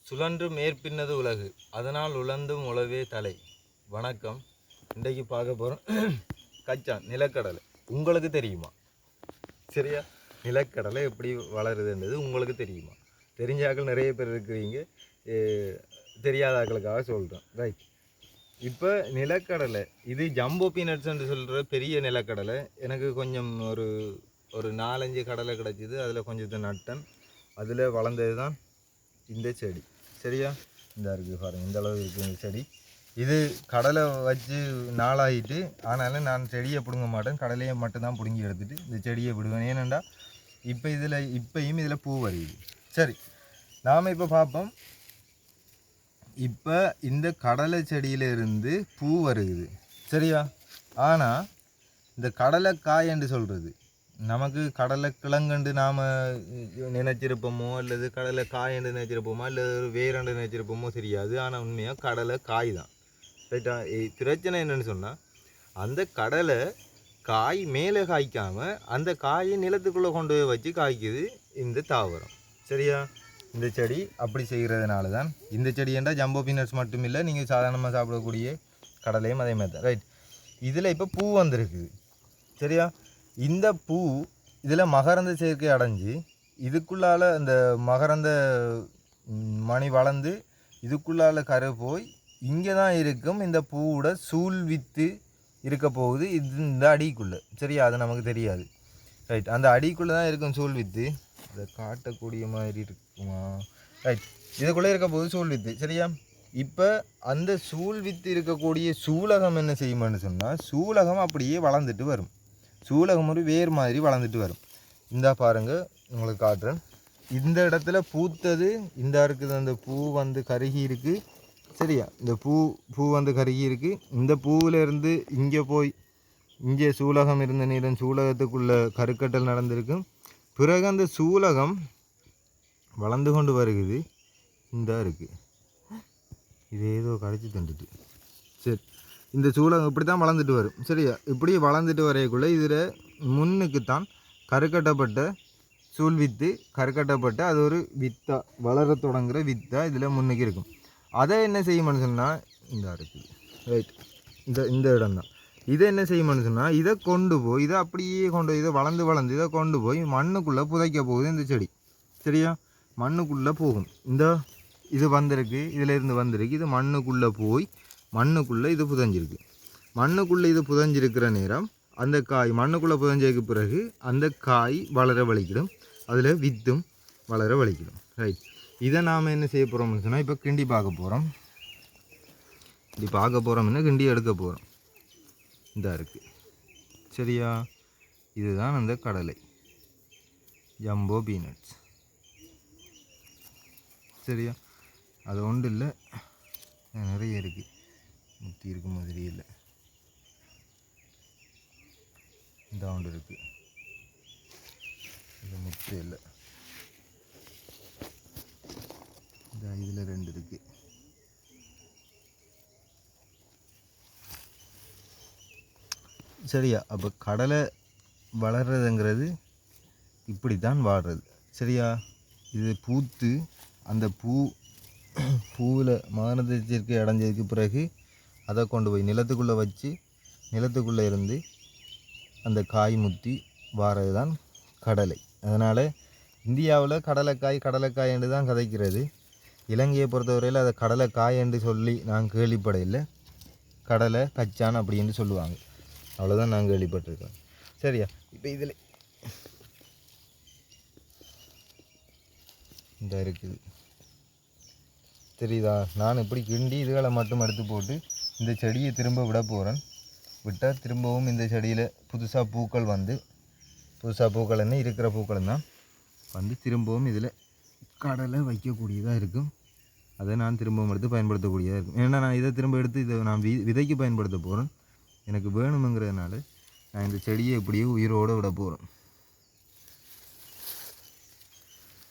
சுழன்று மேற்பின்னது உலகு, அதனால் உழந்தும் உழவே தலை. வணக்கம். இன்றைக்கு பார்க்க போகிறோம் கச்சான் நிலக்கடலை. உங்களுக்கு தெரியுமா? சரியா, நிலக்கடலை எப்படி வளருதுன்றது உங்களுக்கு தெரியுமா? தெரிஞ்சாக்கள் நிறைய பேர் இருக்கிறீங்க, தெரியாதாக்களுக்காக சொல்கிறோம். ரைட். இப்போ நிலக்கடலை இது ஜம்போ பீனட்ஸ்ன்னு சொல்கிற பெரிய நிலக்கடலை. எனக்கு கொஞ்சம் ஒரு 4-5 கடலை கிடச்சிது. அதில் கொஞ்சத்தை நட்டன், அதில் வளர்ந்தது தான் இந்த செடி. சரியா, இந்த இருக்குது பாருங்கள், இந்த அளவு இருக்குது இந்த செடி. இது கடலை வச்சு நாளாகிட்டு, ஆனாலும் நான் செடியை பிடுங்க மாட்டேன், கடலையை மட்டும்தான் பிடுங்கி எடுத்துகிட்டு இந்த செடியை விடுவேன். ஏனெண்டா இப்பையும் இதில் பூ வருது. சரி, நாம் இப்போ பார்ப்போம். இப்போ இந்த கடலை செடியிலிருந்து பூ வருகுது. சரியா, ஆனால் இந்த கடலைக்காய் என்று சொல்கிறது, நமக்கு கடலை கிழங்குண்டு நாம் நினைச்சிருப்போமோ, அல்லது கடலை காயண்டு நினைச்சிருப்போமோ, அல்லது வேரண்டு நினைச்சிருப்போமோ தெரியாது. ஆனால் உண்மையாக கடலை காய் தான். ரைட்டா? பிரச்சனை என்னன்னு சொன்னால், அந்த கடலை காய் மேலே காய்க்காமல் அந்த காயை நிலத்துக்குள்ளே கொண்டு போய் வச்சு காய்க்குது இந்த தாவரம். சரியா, இந்த செடி அப்படி செய்கிறதுனால தான் இந்த செடி என்றால் ஜம்போ பீனட்ஸ் மட்டும் இல்லை, நீங்கள் சாதாரணமாக சாப்பிடக்கூடிய கடலையும் அதே மாதிரி தான். ரைட். இதில் இப்போ பூ வந்திருக்குது. சரியா, இந்த பூ இதில் மகரந்த சேர்க்கை அடைஞ்சு இதுக்குள்ளால் இந்த மகரந்த மணி வளர்ந்து இதுக்குள்ளால் கரை போய் இங்கே தான் இருக்கும். இந்த பூவோட சூழ் வித்து இருக்க போகுது இந்த அடிக்குள்ளே. சரியா, அது நமக்கு தெரியாது. ரைட், அந்த அடிக்குள்ளே தான் இருக்கும் சூழ் வித்து. இதை காட்டக்கூடிய மாதிரி இருக்குமா? ரைட், இதுக்குள்ளே இருக்க போகுது சூழ் வித்து. சரியா, இப்போ அந்த சூழ் வித்து இருக்கக்கூடிய சூலகம் என்ன செய்யுமான்னு சொன்னால், சூலகம் அப்படியே வளர்ந்துட்டு வரும். சூலகம் ஒரு வேர் மாதிரி வளர்ந்துட்டு வரும். இந்த பாருங்கள், உங்களுக்கு காட்டுறேன். இந்த இடத்துல பூத்தது இந்த இருக்குது, அந்த பூ வந்து கருகி இருக்குது. சரியா, இந்த பூ வந்து கருகி இருக்குது. இந்த பூவிலேருந்து இங்கே போய் இங்கே சூலகம் இருந்த நேரம் சூலகத்துக்குள்ளே கருக்கட்டல் நடந்திருக்கு. பிறகு அந்த சூலகம் வளர்ந்து கொண்டு வருகுது. இந்த இருக்குது, இது ஏதோ கரைச்சி தந்துட்டு. சரி, இந்த சூலகம் இப்படி தான் வளர்ந்துட்டு வரும். சரியா, இப்படி வளர்ந்துட்டு வரையக்குள்ளே இதில் முன்னுக்குத்தான் கருக்கட்டப்பட்ட சூழ்வித்து கருக்கட்டப்பட்ட அது ஒரு வித்தா வளர தொடங்குகிற வித்தா இதில் முன்னுக்கு இருக்கும். அதை என்ன செய்யும்னு சொன்னால், இந்த இருக்குது. ரைட், இந்த இடம் தான். இதை என்ன செய்யும்னு சொன்னால், இதை கொண்டு போய் இதை அப்படியே கொண்டு போய் இதை வளர்ந்து இதை கொண்டு போய் மண்ணுக்குள்ளே புதைக்க போகுது இந்த செடி. சரியா, மண்ணுக்குள்ளே போகும். இது வந்திருக்கு, இதிலேருந்து வந்திருக்கு. இது மண்ணுக்குள்ளே போய் மண்ணுக்குள்ளே இது புதஞ்சிருக்கு. மண்ணுக்குள்ளே இது புதஞ்சிருக்கிற நேரம் அந்த காய் மண்ணுக்குள்ளே புதஞ்சதுக்கு பிறகு அந்த காய் வளர வலிக்கிடும், அதில் வித்தும் வளர வலிக்கிடும். ரைட், இதை நாம் என்ன செய்ய போகிறோம்னு சொன்னால், இப்போ கிண்டி பார்க்க போகிறோம். இப்படி பார்க்க போகிறோம்னா கிண்டி எடுக்க போகிறோம். இந்த இருக்குது. சரியா, இதுதான் அந்த கடலை ஜம்போ பீனட்ஸ். சரியா, அது ஒன்றும் இல்லை, நிறைய இருக்குது. முத்தி இருக்க மாதிரி இல்லை, இந்த ஒன்று இருக்குது, இது முத்து இல்லை. இந்த இதில் 2 இருக்குது. சரியா, அப்போ கடலை வளர்றதுங்கிறது இப்படி தான் வாடுறது. சரியா, இது பூத்து அந்த பூவில் மகரந்தத்திற்கு அடைஞ்சதுக்கு பிறகு அதை கொண்டு போய் நிலத்துக்குள்ளே வச்சு நிலத்துக்குள்ளே இருந்து அந்த காய் முத்தி வாரது தான் கடலை. அதனால் இந்தியாவில் கடலைக்காய் என்று தான் கதைக்கிறது. இலங்கையை பொறுத்தவரையில் அதை கடலைக்காய் என்று சொல்லி நான் கேள்விப்படையில், கடலை கச்சான் அப்படின்னு சொல்லுவாங்க. அவ்வளோதான் நான் கேள்விப்பட்டிருக்கேன். சரியா, இப்போ இதில் இந்த இருக்குது, தெரியுதா? நான் இப்படி கிண்டி இதுகளை மட்டும் எடுத்து போட்டு இந்த செடியை திரும்ப விட போகிறேன். விட்டால் திரும்பவும் இந்த செடியில் புதுசாக பூக்கள் வந்து, புதுசாக பூக்கள் என்ன இருக்கிற பூக்கள் தான் வந்து திரும்பவும் இதில் கடலை வைக்கக்கூடியதாக இருக்கும். அதை நான் திரும்பவும் எடுத்து பயன்படுத்தக்கூடியதாக இருக்கும். ஏன்னா நான் இதை திரும்ப எடுத்து இதை நான் விதைக்கு பயன்படுத்த போகிறேன். எனக்கு வேணுமுங்கிறதுனால நான் இந்த செடியை இப்படியே உயிரோடு விட போகிறேன்.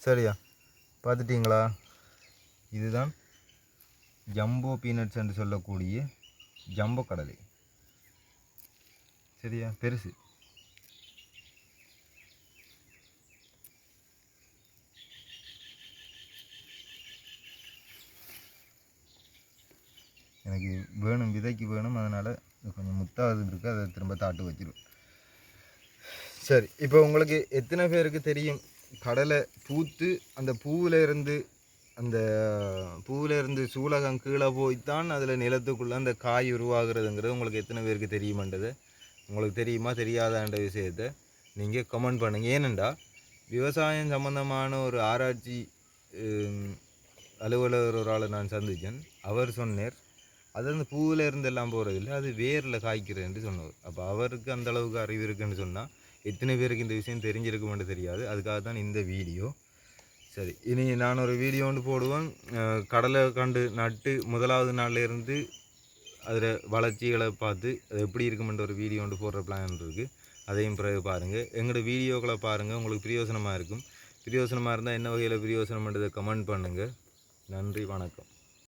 சரியா, பார்த்துட்டிங்களா? இதுதான் ஜம்போ பீனட்ஸ் என்று சொல்லக்கூடிய ஜம்போ கடலை. சரியா, பெருசு. எனக்கு வேணும், விதைக்கு வேணும். அதனால் கொஞ்சம் முத்தாவது இருக்குது, அதை திரும்ப தாட்டு வச்சிருவேன். சரி, இப்போ உங்களுக்கு எத்தனை பேருக்கு தெரியும் கடலை பூத்து அந்த பூவிலேருந்து சூலகம் கீழே போய்த்தான் அதில் நிலத்துக்குள்ளே அந்த காய் உருவாகிறதுங்கிறது உங்களுக்கு எத்தனை பேருக்கு தெரியுமன்றது, உங்களுக்கு தெரியுமா தெரியாதான்ற விஷயத்தை நீங்கள் கமெண்ட் பண்ணுங்கள். ஏனெண்டா விவசாயம் சம்மந்தமான ஒரு ஆராய்ச்சி அலுவலர் ஒரு ஆளை நான் சந்தித்தேன். அவர் சொன்னார் அது அந்த பூவில் இருந்தெல்லாம் போகிறதில்லை, அது வேரில் காய்க்கிறேன்னு சொன்னவர். அப்போ அவருக்கு அந்த அளவுக்கு அறிவு இருக்குன்னு சொன்னால் எத்தனை பேருக்கு இந்த விஷயம் தெரிஞ்சிருக்குமென்று தெரியாது. அதுக்காக தான் இந்த வீடியோ. சரி, இனி நான் ஒரு வீடியோ ஒன்று போடுவேன். கடலை கண்டு நட்டு முதலாவது நாள்லேருந்து அதில் வளர்ச்சிகளை பார்த்து அது எப்படி இருக்குமென்ற ஒரு வீடியோ ஒன்று போடுற பிளான் இருக்குது. அதையும் பிறகு பாருங்கள். எங்களோட வீடியோக்களை பாருங்கள், உங்களுக்கு பிரயோசனமாக இருக்கும். பிரயோசனமாக இருந்தால் என்ன வகையில் பிரயோசனம்ன்றதை கமெண்ட் பண்ணுங்கள். நன்றி, வணக்கம்.